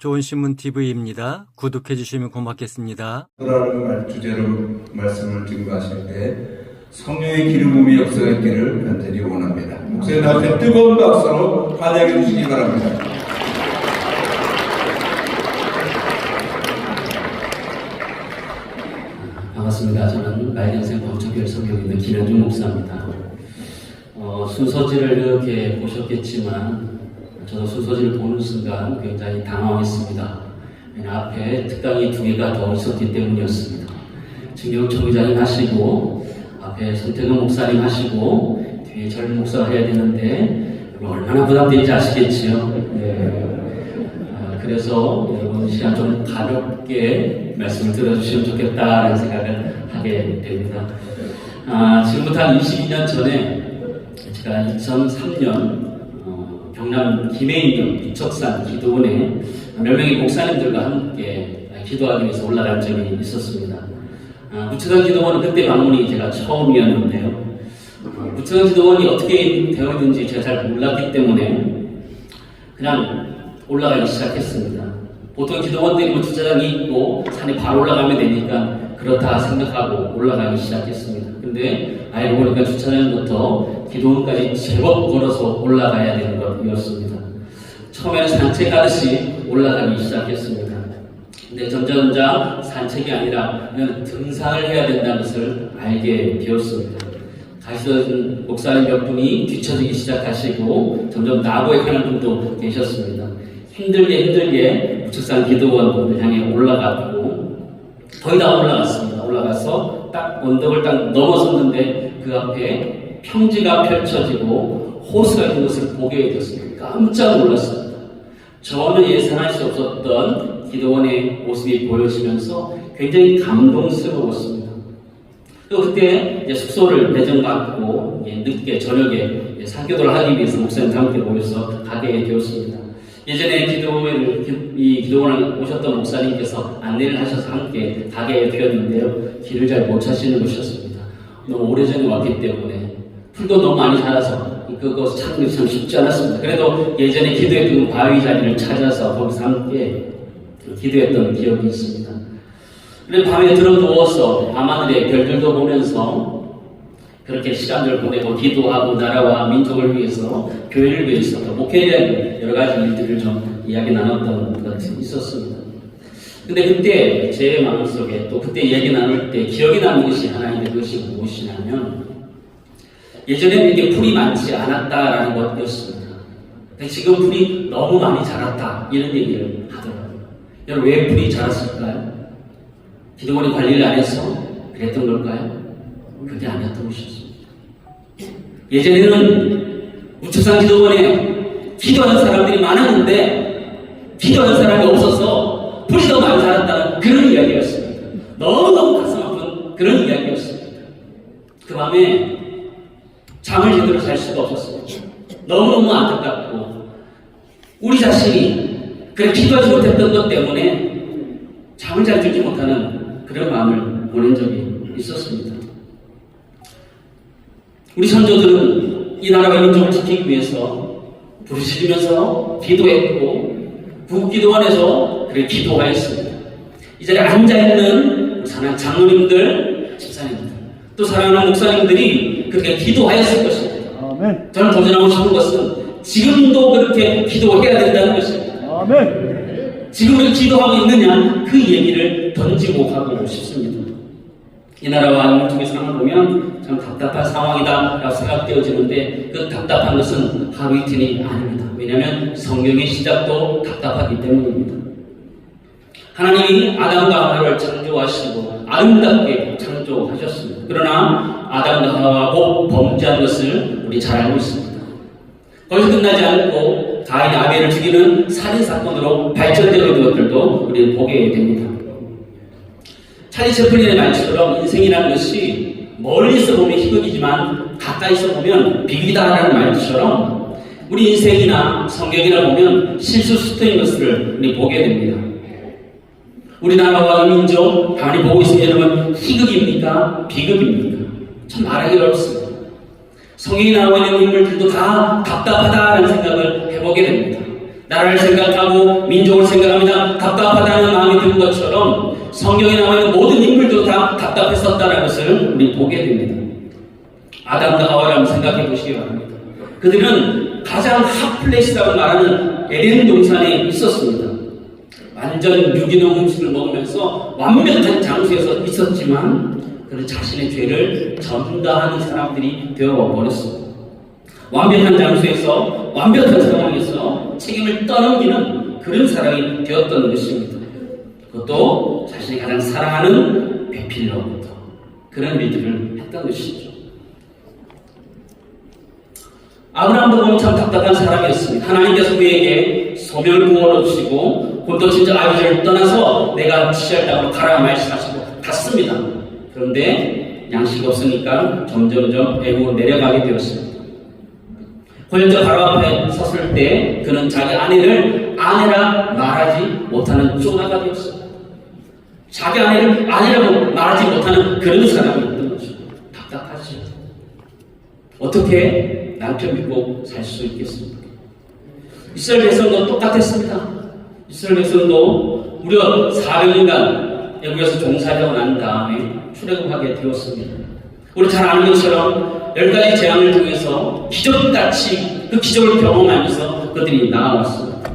좋은신문TV입니다. 구독해 주시면 고맙겠습니다. 라는 주제로 말씀을 드리고 하실 때 성령의 기름 부음의 역사가 있기를 간절히 원합니다. 목사님 앞에 뜨거운 박수로 환영해 주시기 바랍니다. 반갑습니다. 저는 말년생 광천교회 성경인대 김현중 목사입니다. 순서지를 이렇게 보셨겠지만 저도 순서지를 보는 순간 굉장히 당황했습니다. 앞에 특강이 2개가 더 있었기 때문이었습니다. 진경청 회장님 하시고 앞에 손태근 목사님 하시고 뒤에 젊은 목사가 해야 되는데 얼마나 부담되는지 아시겠지요? 네. 그래서 여러분 시간 좀 가볍게 말씀을 들어주시면 좋겠다라는 생각을 하게 됩니다. 지금부터 한 22년 전에 제가 2003년 경남 김해인동 이척산 기도원에 몇 명의 목사님들과 함께 기도하기 위해서 올라간 적이 있었습니다. 무천산 기도원은 그때 방문이 제가 처음이었는데요. 무천산 기도원이 어떻게 되어 있는지 제가 잘 몰랐기 때문에 그냥 올라가기 시작했습니다. 보통 기도원들이 주차장이 있고 산에 바로 올라가면 되니까 그렇다 생각하고 올라가기 시작했습니다. 근데 알고 보니까 주차장부터 기도원까지 제법 걸어서 올라가야 되는 것이었습니다. 처음에는 산책하듯이 올라가기 시작했습니다. 근데 점점 산책이 아니라 그냥 등산을 해야 된다는 것을 알게 되었습니다. 가시던 목사님 몇 분이 뒤처지기 시작하시고 점점 나고에 가는 분도 계셨습니다. 힘들게 우측산 기도원을 향해 올라갔고 거의 다 올라갔습니다. 올라가서 딱 언덕을 딱 넘어섰는데 그 앞에 평지가 펼쳐지고 호수가 있는 것을 보게 되었습니다. 깜짝 놀랐습니다. 저는 예상할 수 없었던 기도원의 모습이 보여지면서 굉장히 감동스러웠습니다. 또 그때 이제 숙소를 배정받고 늦게 저녁에 사교도를 하기 위해서 목사님과 함께 모여서 가게 되었습니다. 예전에 기도원을 오셨던 목사님께서 안내를 하셔서 함께 가게 되었는데요. 길을 잘 못 찾으시는 곳이었습니다. 너무 오래전에 왔기 때문에 풀도 너무 많이 자라서 그거 찾는 게 참 쉽지 않았습니다. 그래도 예전에 기도했던 바위 자리를 찾아서 거기서 함께 기도했던 기억이 있습니다. 그런데 밤에 들어누워서 밤하늘의 별들도 보면서 그렇게 시간을 보내고 기도하고 나라와 민족을 위해서 교회를 위해서 목회에 대한 여러 가지 일들을 좀 이야기 나눴던 것이 있었습니다. 근데 그때 제 마음속에 또 그때 얘기 나눌 때 기억이 나는 것이 하나 있는 것이 무엇이냐면 예전에는 이게 풀이 많지 않았다라는 것이었습니다. 근데 지금 풀이 너무 많이 자랐다 이런 얘기를 하더라고요. 여러분 왜 풀이 자랐을까요? 기도원이 관리를 안 해서 그랬던 걸까요? 그게 아니었던 것이었습니다. 예전에는 우측산 기도원에 기도하는 사람들이 많았는데 기도하는 사람이 없어서 풀이 더 많이 자랐다는 그런 이야기였습니다. 너무너무 가슴 아픈 그런 이야기였습니다. 그 밤에 잠을 제대로 잘 수가 없었습니다. 너무너무 안타깝고 우리 자신이 그래 기도하지 못했던 것 때문에 잠을 잘 들지 못하는 그런 마음을 보낸 적이 있었습니다. 우리 선조들은 이 나라와 민족을 지키기 위해서 부르짖으면서 기도했고 국기도원에서 그래 기도하였습니다. 이 자리에 앉아있는 사랑하는 장로님들, 집사님들 또 사랑하는 목사님들이 그렇게 기도하였을 것입니다. 아멘. 저는 도전하고 싶은 것은 지금도 그렇게 기도해야 된다는 것입니다. 아멘. 지금 우리가 기도하고 있느냐 그 얘기를 던지고 가고 싶습니다. 이 나라와 민족의 상황을 보면 참 답답한 상황이다 라고 생각되어지는데 그 답답한 것은 하루 이틀이 아닙니다. 왜냐하면 성경의 시작도 답답하기 때문입니다. 하나님이 아담과 하와를 창조하시고 아름답게 창조하셨습니다. 그러나 아담과 하와가 범죄한 것을 우리 잘 알고 있습니다. 거기서 끝나지 않고 가인 아벨을 죽이는 살인사건으로 발전되는 것들도 우리는 보게 됩니다. 찰리 채플린의 말처럼 인생이라는 것이 멀리서 보면 희극이지만 가까이서 보면 비극이다라는 말처럼 우리 인생이나 성경이나 보면 실수수토인 것을 우리 보게 됩니다. 우리나라와 민족 가만히 보고 있으면 여러분 희극입니까? 비극입니까? 참 말하기 어렵습니다. 성경이 나와 있는 인물들도 다 답답하다는 생각을 해보게 됩니다. 나라를 생각하고 민족을 생각합니다. 답답하다는 마음이 든 것처럼 성경에 나와 있는 모든 인물도 다 답답했었다는 것을 우리 보게 됩니다. 아담과 하와를 한번 생각해 보시기 바랍니다. 그들은 가장 핫플레이스라고 말하는 에덴 동산에 있었습니다. 완전 유기농 음식을 먹으면서 완벽한 장소에서 있었지만 그는 자신의 죄를 전가하는 사람들이 되어버렸습니다. 완벽한 장소에서 완벽한 상황에서 책임을 떠넘기는 그런 사람이 되었던 것입니다. 그것도 자신이 가장 사랑하는 배필로부터 그런 일들을 했던 것이죠. 아브라함도 보면 참 답답한 사람이었습니다. 하나님께서 그에게 소명을 부어놓으시고 본토 친척 아비들을 떠나서 내가 지시할 땅으로 가라 말씀하시고 갔습니다. 그런데 양식 없으니까 점점점 애국으로 내려가게 되었습니다. 혼자 바로 앞에 섰을 때 그는 자기 아내를 아내라 말하지 못하는 쪼다가 되었습니다. 자기 아내를 아내라고 말하지 못하는 그런 사람이었던 거죠. 답답하죠. 어떻게 남편 믿고 살 수 있겠습니까? 이스라엘 백성도 똑같았습니다. 이스라엘 백성도 무려 400년간 애국에서 종살이하고 난 다음에 출애굽하게 되었습니다. 우리 잘 아는 것처럼 10가지 재앙을 통해서 기적같이 그 기적을 경험하면서 그들이 나아왔습니다.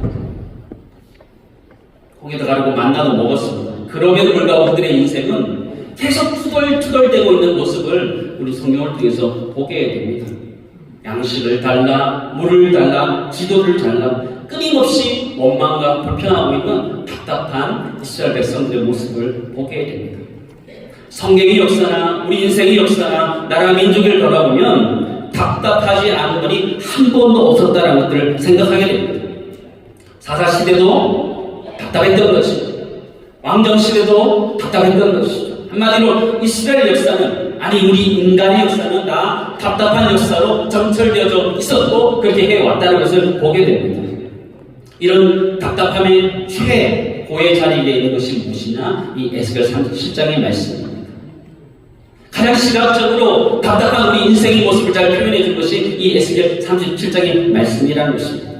고기도 가르고 만나도 먹었습니다. 그럼에도 불구하고 그들의 인생은 계속 투덜투덜대고 있는 모습을 우리 성경을 통해서 보게 됩니다. 양식을 달라, 물을 달라, 지도를 달라 끊임없이 원망과 불평하고 있는 답답한 이스라엘 백성들의 모습을 보게 됩니다. 성경의 역사나 우리 인생의 역사나 나라 민족을 돌아보면 답답하지 않은 분이 한 번도 없었다는 것들을 생각하게 됩니다. 사사시대도 답답했던 것이죠. 왕정시대도 답답했던 것이죠. 한마디로 이스라엘 역사는 아니 우리 인간의 역사는 다 답답한 역사로 점철되어져 있었고 그렇게 해왔다는 것을 보게 됩니다. 이런 답답함의 최고의 자리에 있는 것이 무엇이냐? 이 에스겔 37장의 말씀입니다. 가장 시각적으로 답답한 우리 인생의 모습을 잘 표현해 준 것이 이 에스겔 37장의 말씀이라는 것입니다.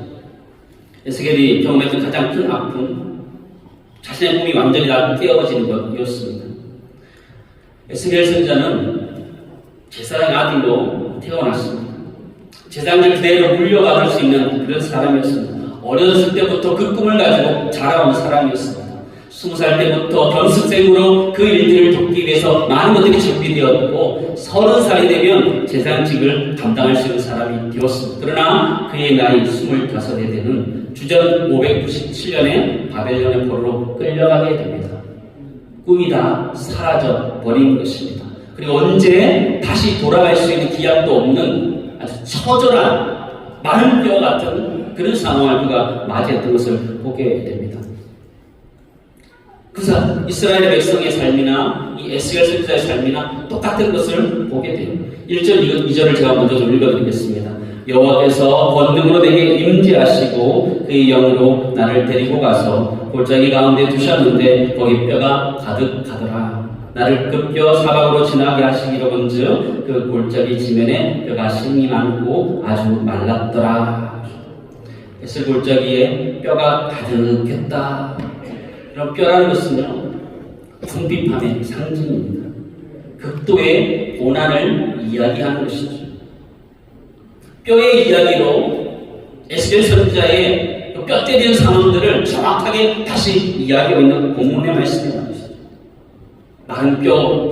에스겔이 경험했던 가장 큰 아픔, 자신의 몸이 완전히 다 깨어지는 것이었습니다. 에스겔 선지자는 제사장의 아들로 태어났습니다. 제사장을 그대로 물려받을 수 있는 그런 사람이었습니다. 어렸을 때부터 그 꿈을 가지고 자라온 사람이었습니다. 20살 때부터 견습생으로 그 일들을 돕기 위해서 많은 것들이 준비되었고 30살이 되면 제사장직을 감당할 수 있는 사람이 되었습니다. 그러나 그의 나이 25에 되는 주전 597년에 바벨론의 포로로 끌려가게 됩니다. 꿈이 다 사라져 버린 것입니다. 그리고 언제 다시 돌아갈 수 있는 기약도 없는 아주 처절한 마른 뼈 같은 그런 상황을 그가 맞이했던 것을 보게 됩니다. 이스라엘의 백성의 삶이나 이 에스겔 선지자의 삶이나 똑같은 것을 보게 돼요. 1절, 2절을 제가 먼저 좀 읽어드리겠습니다. 여호와께서 권능으로 내게 임재하시고 그의 영으로 나를 데리고 가서 골짜기 가운데 두셨는데 거기 뼈가 가득하더라. 나를 급겨 사방으로 지나게 하시기로본즉 그 골짜기 지면에 뼈가 심이 많고 아주 말랐더라. 에스겔 골짜기에 뼈가 가득했다. 그럼 뼈라는 것은요, 궁핍함의 상징입니다. 극도의 고난을 이야기하는 것이죠. 뼈의 이야기로 에스겔 선지자의 뼈 때리는 상황들을 정확하게 다시 이야기하고 있는 본문의 말씀이라는 것이죠. 마른 뼈,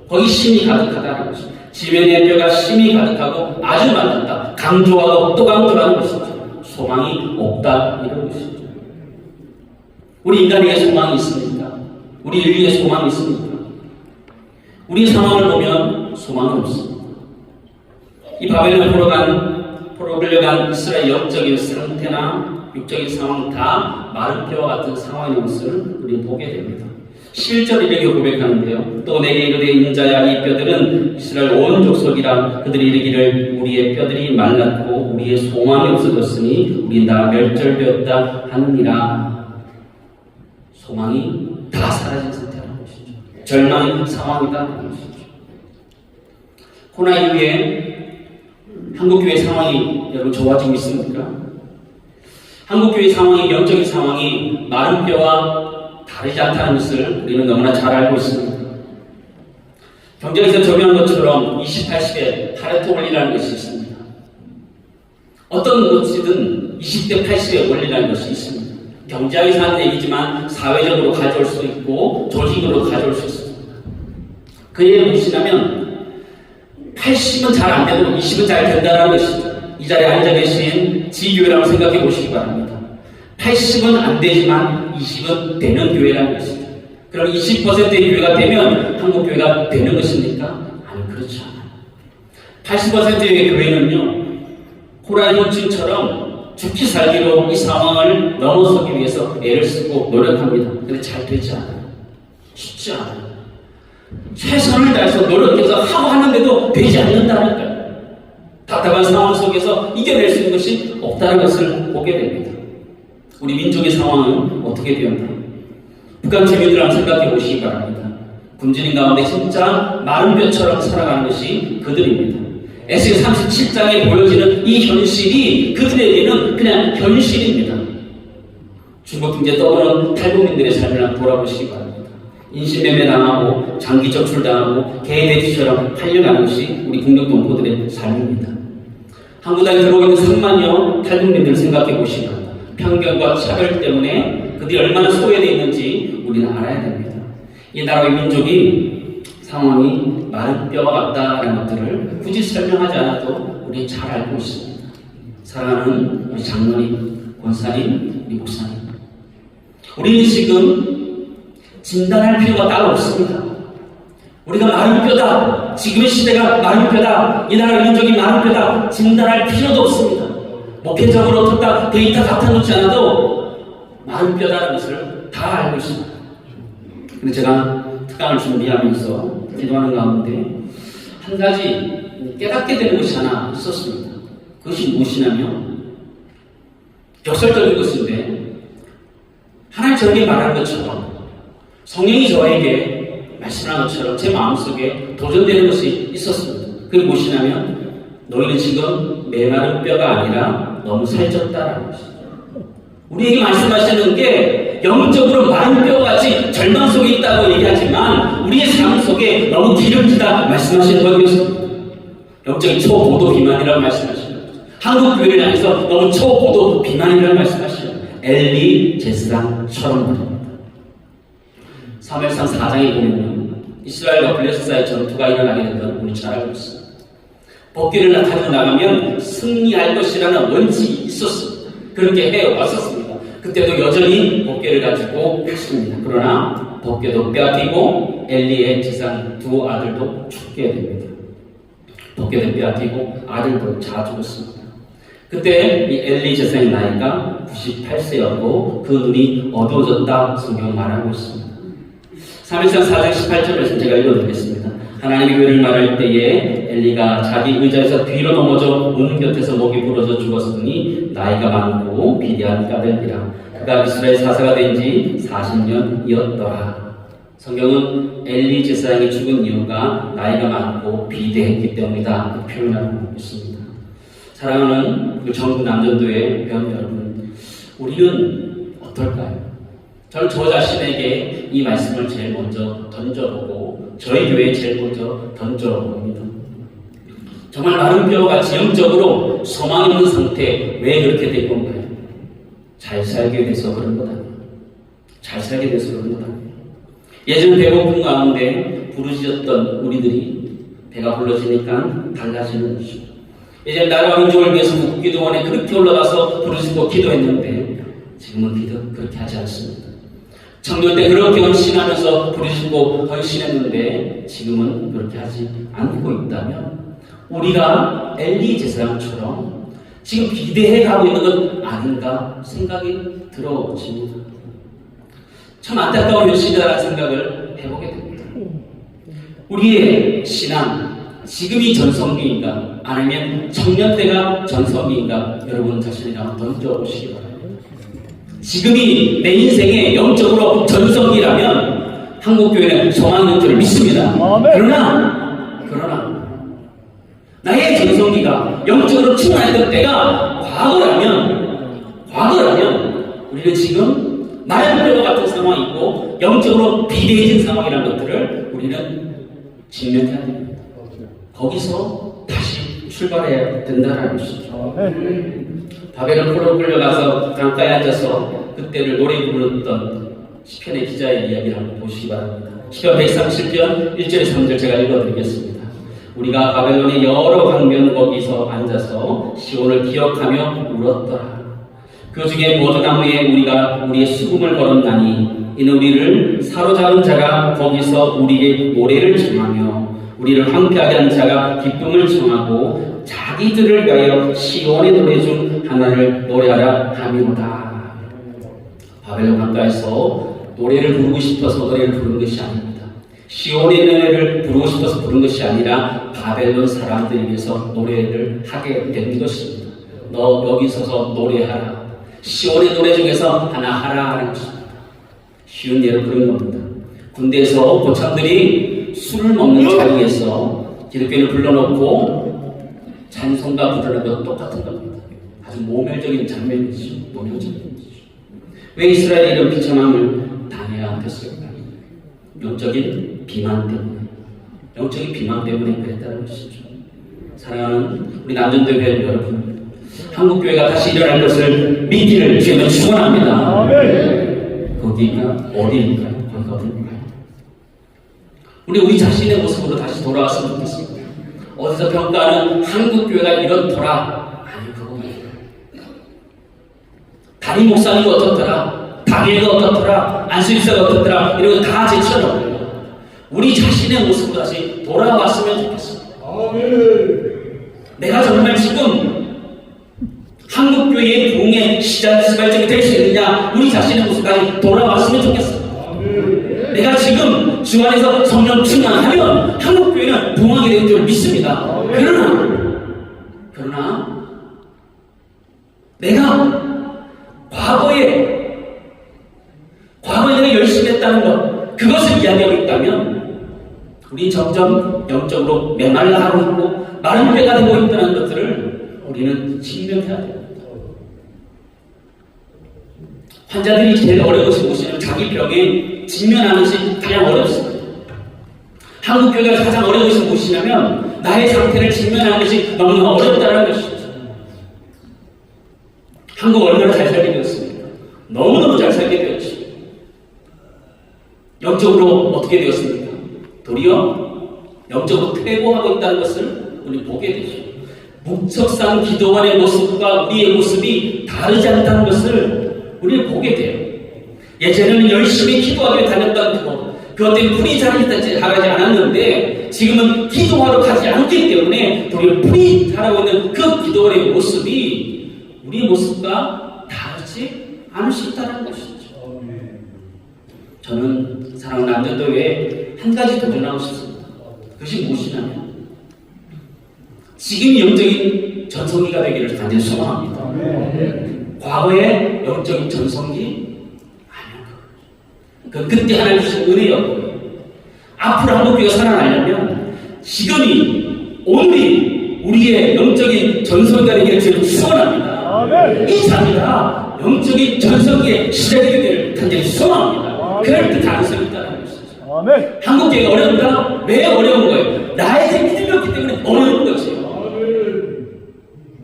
거기 심이 가득하다는 것이죠. 지면에 뼈가 심이 가득하고 아주 말랐다. 강조하고 또 강조하는 것이죠. 소망이 없다 이런 것이죠. 우리 인간에게 소망이 있습니까? 우리 인류에 소망이 있습니까? 우리 상황을 보면 소망은 없습니다. 이 바벨론 포로 끌려간 이스라엘 영적인 상태나 육적인 상황 다 마른 뼈와 같은 상황인 것을 우리는 보게 됩니다. 실제로 이렇게 고백하는데요. 또 내게 이르되 인자야 이 뼈들은 이스라엘 온 족속이라 그들이 이르기를 우리의 뼈들이 말랐고 우리의 소망이 없어졌으니 우리 다 멸절되었다 하느니라. 소망이 다 사라진 상태라는 것이죠. 절망의 상황이다라는 것이죠. 코로나 이후에 한국교회 상황이 여러분 좋아지고 있습니까? 한국교회 상황이, 영적인 상황이 마른 뼈와 다르지 않다는 것을 우리는 너무나 잘 알고 있습니다. 경제에서 적용한 것처럼 20, 80에 파레토 원리라는 것이 있습니다. 어떤 것이든 20대 80의 원리라는 것이 있습니다. 경제학에서 하는 얘기지만 사회적으로 가져올 수도 있고 조직으로 가져올 수 있습니다. 그 얘기를 무엇이냐면 80은 잘 안 되고 20은 잘 된다는 것이죠. 이 자리에 앉아 계신 지교회라고 생각해 보시기 바랍니다. 80은 안 되지만 20은 되는 교회라는 것이죠. 그럼 20%의 교회가 되면 한국 교회가 되는 것입니까? 아니, 그렇지 않아요. 80%의 교회는요, 호라이몬층처럼 죽기 살기로 이 상황을 넘어서기 위해서 애를 쓰고 노력합니다. 근데 잘 되지 않아요. 쉽지 않아요. 최선을 다해서 노력해서 하고 하는데도 되지 않는다니까요. 답답한 상황 속에서 이겨낼 수 있는 것이 없다는 것을 보게 됩니다. 우리 민족의 상황은 어떻게 되었나? 북한 주민들 한번 생각해 보시기 바랍니다. 굶주린 가운데 진짜 마른 뼈처럼 살아가는 것이 그들입니다. 에스겔 37장에 보여지는 이 현실이 그들에게는 그냥 현실입니다. 중국 경제 떠오르는 탈북민들의 삶을 한번 돌아보시기 바랍니다. 인신매매 당하고 장기 적출당하고 개대지처럼 팔려가는 것이 우리 국력 동포들의 삶입니다. 한국 땅에 들어오고 있는 3만여 탈북민들을 생각해 보시기 바랍니다. 편견과 차별 때문에 그들이 얼마나 소외되어 있는지 우리는 알아야 됩니다. 이 나라의 민족이 상황이 마른 뼈와 같다는 것들을 굳이 설명하지 않아도 우리 잘 알고 있습니다. 사랑하는 우리 장로님, 권사님, 우리 목사님, 우리는 지금 진단할 필요가 따로 없습니다. 우리가 마른 뼈다, 지금의 시대가 마른 뼈다, 이 나라의 민족이 마른 뼈다 진단할 필요도 없습니다. 목회적으로 어떻다 데이터 갖다 놓지 않아도 마른 뼈다라는 것을 다 알고 있습니다. 근데 제가 특강을 준비하면서 기도하는 가운데 한 가지 깨닫게 되는 것이 하나 있었습니다. 그것이 무엇이냐면 역설적인 것인데 하나님 저에게 말한 것처럼 성령이 저에게 말씀한 것처럼 제 마음속에 도전되는 것이 있었습니다. 그게 무엇이냐면 너희는 지금 메마른 뼈가 아니라 너무 살쪘다라는 것이죠. 우리에게 말씀하시는 게 영적으로 마른 뼈같이 절망 속에 있다고 얘기하지만 우리의 삶 속에 너무 기름지다 말씀하시는 것이었습니다. 영적인 초고도 비만이라고 말씀하시는 거죠. 한국 교회를 향해서 너무 초고도 비만이라고 말씀하시는 거죠. 엘리 제사장처럼 말입니다. 사무엘상 4장에 보면 이스라엘과 블레셋사의 전투가 일어나게 된 건 우리 잘 알고 있습니다. 복귀를 나타내고 나가면 승리할 것이라는 원칙이 있었습니다. 그렇게 해왔었습니다. 그때도 여전히 복귀를 가지고 했습니다. 그러나 복귀도 빼앗기고 엘리의 제사장 두 아들도 죽게 됩니다. 복귀도 빼앗기고 아들도 다 죽었습니다. 그때 이 엘리 제사장의 나이가 98세였고 그 눈이 어두워졌다 성경 말하고 있습니다. 3일상 4장 18절에서 제가 읽어드리겠습니다. 하나님의 교회를 말할 때에 엘리가 자기 의자에서 뒤로 넘어져 문 곁에서 목이 부러져 죽었으니 나이가 많고 비대한 까닭이라. 그가 이스라엘 사사가 된 지 40년이었더라. 성경은 엘리 제사장이 죽은 이유가 나이가 많고 비대했기 때문이다. 그 표현을 하고 있습니다. 사랑하는 우리 전국 남전도의 회원 여러분, 우리는 어떨까요? 저는 저 자신에게 이 말씀을 제일 먼저 던져보고 저희 교회에 제일 먼저 던져봅니다. 정말 마른 뼈같이 영적으로 소망 없는 상태 왜 그렇게 될 건가요? 잘 살게 돼서 그런 것 아니에요. 잘 살게 돼서 그런 것 아니에요. 예전 배고픈 가운데 부르짖었던 우리들이 배가 불러지니까 달라지는 것이죠. 예전 나라와 민족을 위해서 국기도원에 그렇게 올라가서 부르짖고 기도했는데 지금은 그렇게 하지 않습니다. 청년 때 그렇게 헌신하면서 부르짖고 헌신했는데 지금은 그렇게 하지 않고 있다면 우리가 엘리 제사장처럼 지금 비대해 가고 있는 건 아닌가 생각이 들어집니다. 참 안타까운 현실이라는 생각을 해보게 됩니다. 우리의 신앙, 지금이 전성기인가 아니면 청년 때가 전성기인가 여러분 자신에게 한번 던져보시기 바랍니다. 지금이 내 인생의 영적으로 전성기라면 한국교회는 소망 있는 줄을 믿습니다. 그러나 나의 전성기가 영적으로 충만했던 때가 과거라면 우리는 지금 말벌과 같은 상황이고 영적으로 비대해진 상황이라는 것들을 우리는 직면해야 됩니다. 거기서 다시 출발해야 된다는 것이죠. 바벨론 포로로 끌려가서 강가에 앉아서 그때를 노래 부르던 시편의 기자의 이야기를 한번 보시기 바랍니다. 시편 137편 1절에 3절 제가 읽어드리겠습니다. 우리가 바벨론의 여러 강변 거기서 앉아서 시온을 기억하며 울었더라. 그 중에 버드나무에 우리가 우리의 수금을 걸었나니 이는 우리를 사로잡은 자가 거기서 우리의 노래를 청하며 우리를 황폐하게 한 자가 기쁨을 청하고 자기들을 위하여 시온의 노래 중 하나를 노래하라 함이로다. 바벨론 강가에서 노래를 부르고 싶어서 노래를 부르는 것이 아닙니다. 시온의 노래를 부르고 싶어서 부른 것이 아니라 바벨론 사람들을 위해서 노래를 하게 된 것입니다. 너 여기 서서 노래하라. 시온의 노래 중에서 하나 하라 하는 것입니다. 쉬운 예로 그런 겁니다. 군대에서 고참들이 술을 먹는 자리에서 기독교인을 불러놓고 찬송가 부르는 것 똑같은 겁니다. 아주 모멸적인 장면이죠. 모멸적인 것이죠. 왜 이스라엘이 이런 비참함을 당해야 됐을까? 영적인 비만 때문에, 영적인 비만 때문에 그랬다는 것이죠. 사랑하는 우리 남전도회 여러분, 한국교회가 다시 일어날 것을 믿기를 주님은 축원합니다. 거기가 어디일까요? 거기가 어디일까요? 우리 자신의 모습으로 다시 돌아왔으면 좋겠습니다. 어디서 평가하는 한국교회가 이렇더라. 아니, 그거예요. 담임 목사님이 어떻더라, 당회가 어떻더라, 안수일사가 어떻더라, 이런 거 다 제쳐놓고요. 우리 자신의 모습으로 다시 돌아왔으면 좋겠습니다. 내가 정말 지금 한국교회의 부흥의 시발점이 될 수 있느냐, 우리 자신의 모습까지 돌아왔으면 좋겠습니다. 내가 지금 주 안에서 성령 충만하면 한국교회는 부흥하게 되는 줄 믿습니다. 그러나 내가 과거에 내가 열심히 했다는 것, 그것을 이야기하고 있다면 우리 점점 영적으로 메말라하고 있고 마른 배가 되고 있다는 것들을 우리는 직면해야 됩니다. 환자들이 제일 어려운 것이 무엇이냐면 자기 병에 직면하는 것이 가장 어렵습니다. 한국교회가 가장 어려운 것이 무엇이냐면 나의 상태를 직면하는 것이 너무나 어렵다는 것이죠. 한국 얼마나 잘 살게 되었습니까? 너무너무 잘 살게 되었죠. 영적으로 어떻게 되었습니까? 도리어 영적으로 퇴보하고 있다는 것을 우리 보게 되죠. 목석상 기도원의 모습과 우리의 모습이 다르지 않다는 것을 우리는 보게 돼요. 예전에는 열심히 기도하기를 다녔던 그것 때문에 풀이 자라지 않았는데 지금은 기도하러 가지 않기 때문에 도리어 풀이 자라고 있는 그 기도원의 모습이 우리의 모습과 다르지 않을 수 있다는 것이죠. 저는 사랑하는 남전도회에 한 가지 도전하고 싶습니다. 그것이 무엇이냐면 지금 영적인 전성기가 되기를 간절히 소망합니다. 과거의 영적인 전성기 아니야. 그때 하나님 주신 은혜였고 앞으로 한국교회가 살아나려면 지금이 오늘이 우리의 영적인 전성기가 되기를 저는 소원합니다. 이 자리가 영적인 전성기의 시작이 되기를 간절히 소망합니다. 그럴 때 가능성이 있다는 것이죠. 한국교회가 어렵다? 왜 어려운 거예요? 나에게 믿음이 없기 때문에 어려운 거죠.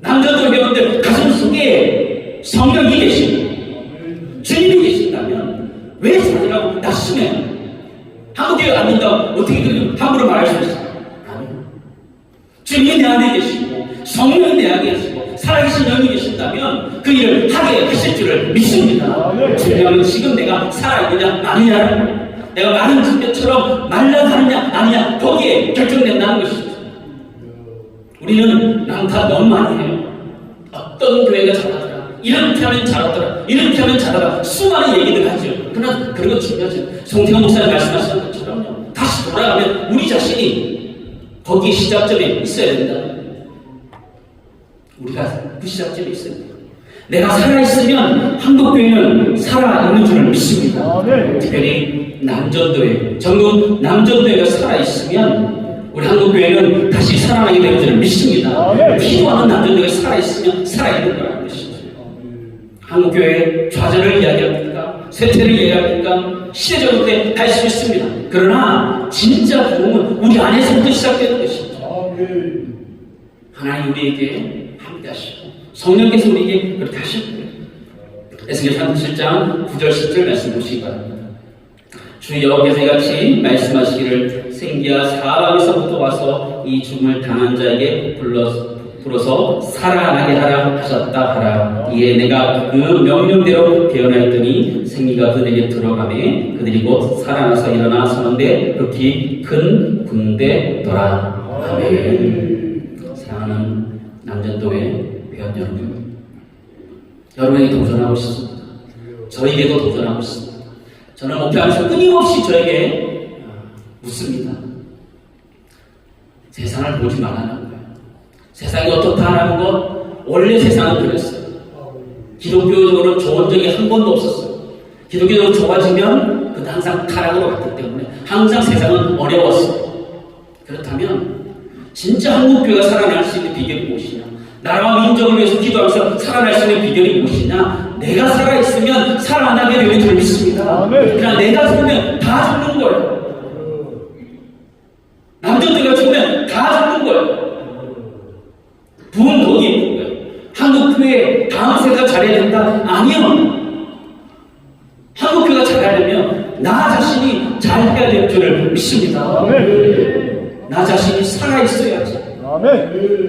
남자들 배우는데 가슴 속에 성령이 계시고 주님이 계신다면 왜 자기라고 낙심해요? 한국교회가 안 된다고 어떻게 함부로 말할 수 있어요? 아니요. 주님이 내 안에 계시고 성령이 내 안에 계시고 살아계신 영이 계신다면 그 일을 하게 하실 줄을 믿습니다. 중요한 지금 내가 살아있느냐 아니냐, 내가 마른 집배처럼 말라가느냐 아니냐, 거기에 결정된다는 것이죠. 우리는 남탓 너무 많이 해요. 어떤 교회가 잘하더라, 이렇게 하면 잘하더라, 이렇게 하면 잘하더라, 수많은 얘기들 하죠. 그러나 그런 거 중요하죠. 송태관 목사님 말씀하시는 것처럼요, 다시 돌아가면 우리 자신이 거기에 시작점에 있어야 된다. 우리가 그 시작점에 있어야 된다. 내가 살아있으면 한국교회는 살아있는 줄을 믿습니다. 특별히 남전도회, 전국 남전도회가 살아있으면 우리 한국교회는 다시 살아나게 되는 줄을 믿습니다. 기도하는 남전도회가 살아있으면 살아있는 거라는 것이죠. 한국교회의 좌절을 이야기합니까? 쇠퇴를 이야기합니까? 시대적으로 갈 수 있습니다. 그러나 진짜 부흥은 우리 안에서부터 시작되는 것입니다. 하나님 우리에게 함께하시고 성령께서 우리에게 그렇게 하실 거예요. 에스겔 37장 9절 10절 말씀 보시기 바랍니다. 주 여호와께서 이같이 말씀하시기를 생기야 사방에서부터 와서 이 죽음을 당한 자에게 불어서 살아나게 하라 하셨다 하라. 이에 내가 그 명령대로 배언하였더니 생기가 그들에게 들어가매 그들이 곧 살아나서 일어나 서는데 극히 큰 군대더라. 아멘. 사랑하는 남전도의 회원 여러분, 여러분에게 도전하고 있습니다. 저에게도 도전하고 있습니다. 저는 목회하면서 끊임없이 저에게 묻습니다. 세상을 보지 말라는 거예요. 세상이 어떻다라는 것, 원래 세상은 그랬어요. 기독교적으로 좋은 적이 한 번도 없었어요. 기독교적으로 좋아지면 그건 항상 타락으로 갔기 때문에 항상 세상은 어려웠어요. 그렇다면 진짜 한국교회가 살아날 수 있는 비결이 무엇이냐? 나라와 민족을 위해서 기도하면서 살아날 수 있는 비결이 무엇이냐? 내가 살아있으면 살아나게 되는 줄 믿습니다. 그냥 내가 죽으면 다 죽는 거예요. 남자들과 죽으면 다 죽는 거예요. 부흥 거기 있는 거예요. 한국교회 다음 세대가 잘해야 된다? 아니요. 한국교회가 잘하려면 나 자신이 잘해야 될 줄을 믿습니다. 나 자신이 살아있어야지.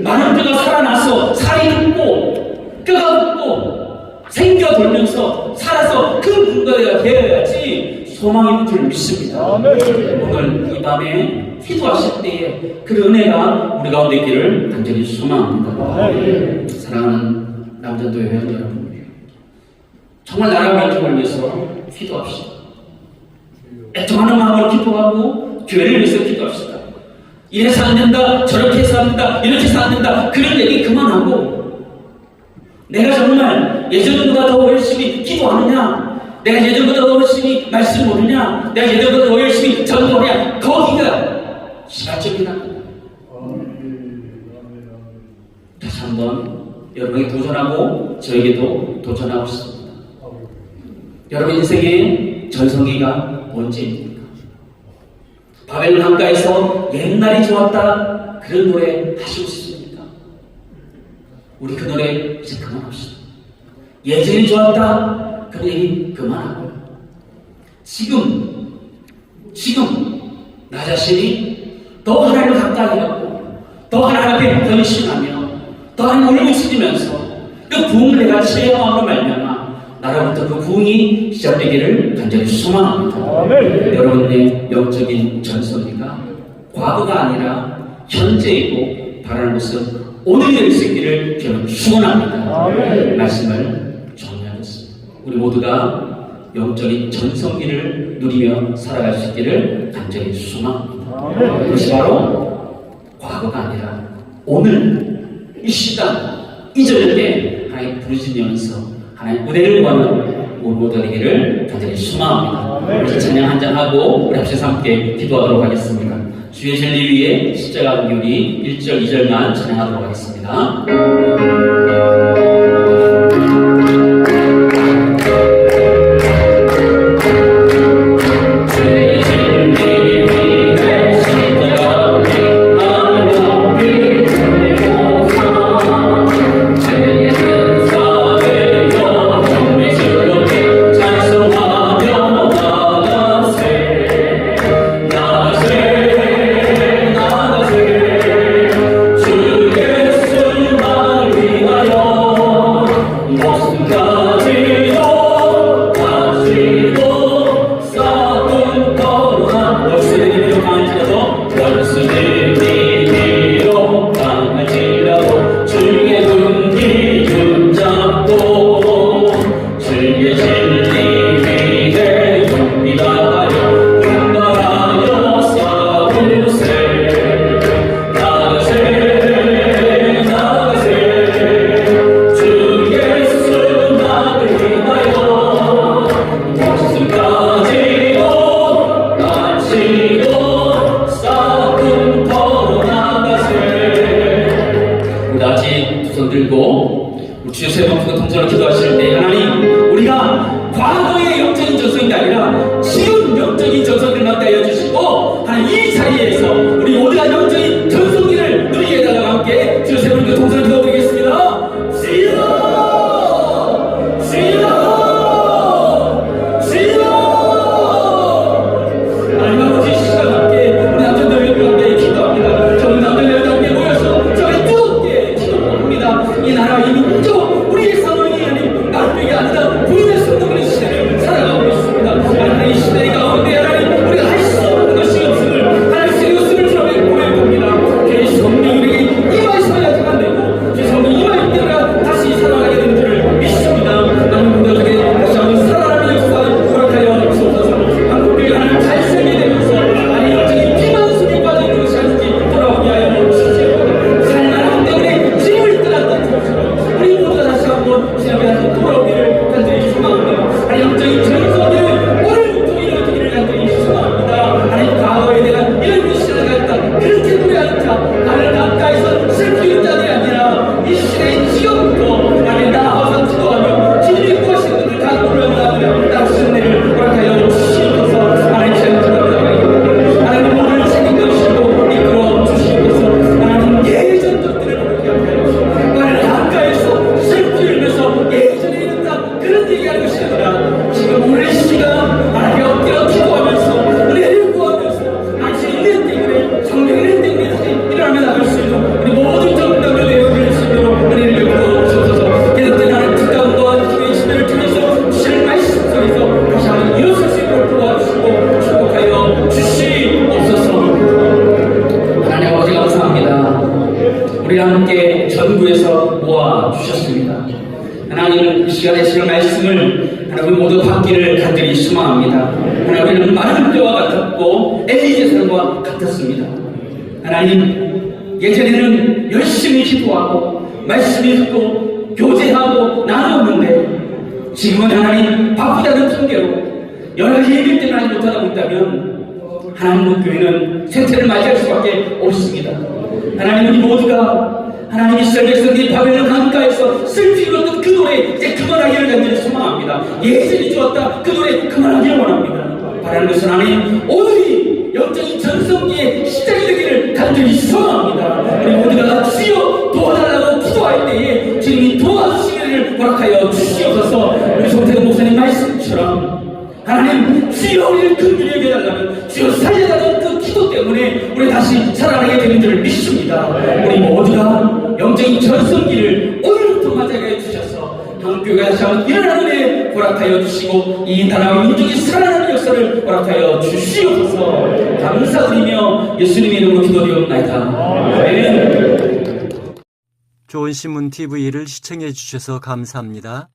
많은 뼈가 살아나서 살이 돋고 뼈가 돋고 생겨 돌면서 살아서 큰 군대가 되어야지 소망이 있는 줄 믿습니다. 오늘 이 밤에 기도하실 때에 그 은혜가 우리 가운데 있기를 간절히 소망합니다. 사랑하는 남전도의 회원 여러분, 정말 나라 민족을 위해서 기도합시다. 애통하는 마음으로 기도하고 교회를 위해서 기도합시다. 이래서 안 된다, 저렇게 해서 안 된다, 이렇게 해서 안 된다, 그런 얘기 그만하고 내가 정말 예전보다 더 열심히 기도하느냐, 내가 예전보다 더 열심히 말씀 모르냐, 내가 예전보다 더 열심히 전도하냐, 거기가 시발점이다. 다시 한번 여러분에게 도전하고 저에게도 도전하고 있습니다. 여러분 인생의 전성기가 언제입니까? 바벨론 한가에서 옛날이 좋았다 그런 노래 하시고 싶습니까? 우리 그 노래 이제 그만합시다. 예전이 좋았다 그런 얘기 그만하고요. 지금 나 자신이 더 하나님을 가까이 하고 더 하나님 앞에 변신하며 더 하나님 울부짖으면서 그 부흥을 내가 체험함으로 말미암아 나로부터 그 부흥이 시작되기를 간절히 소망합니다. 여러분의 영적인 전성기가 과거가 아니라 현재이고 바라는 것은 오늘이 될 수 있기를 저는 축원합니다. 말씀을 정리하겠습니다. 우리 모두가 영적인 전성기를 누리며 살아갈 수 있기를 간절히 소망합니다. 그것이 바로 과거가 아니라 오늘 이 시간 이 저녁에 하나님 부르시면서 하나님 은혜를 구하는 우리 모두가 되기를 간절히 소망합니다. 우리 찬양 한잔 하고 우리 합쳐서 함께 기도하도록 하겠습니다. 주의 진리 위에 십자가 기울이 1절 2절만 찬양하도록 하겠습니다. 주의 세 번째 동전을 기도하실 때 하나님 하나님은 마른 뼈와 같았고 엘리제 사람과 같았습니다. 하나님, 예전에는 열심히 기도하고 말씀 읽고 교제하고 나누었는데 지금은 하나님 바쁘다는 핑계로 여러 가지 얘기 때문에 하지 못하다 있다면 하나님 교회는 쇠퇴를 맞이할 수밖에 없습니다. 하나님, 우리 모두가 하나님이 이스라엘 백성들이 바벨론 강가에서 슬피 울었던 그 노래 이제 그만하기를 간절히 소망합니다. 예전이 좋았다, 그 노래 그만하기를 원합니다. 바라는 것은 하나님, 오늘이 영적인 전성기의 시작이 되기를 간절히 소망합니다. 우리 모두가 주여 도와달라고 기도할 때에 주님이 도와주시기를 허락하여 주시옵소서. 우리 송태근 목사님 말씀처럼 하나님, 주여 우리를 긍휼히 여겨달라는 주여 살려달라는 그 기도 때문에 우리 다시 살아나게 되는 줄 믿습니다. 우리 모두가 영적인 전성기를 오늘부터 맞이하게 해주셔서 한국교회가 다시 한번 일어나는 데 허락하여 주시고 이 나라와 민족이 살아나는 역사를 허락하여 주시옵소서. 감사드리며 예수님의 이름으로 기도드리옵나이다. 아멘. 좋은 신문 TV를 시청해 주셔서 감사합니다.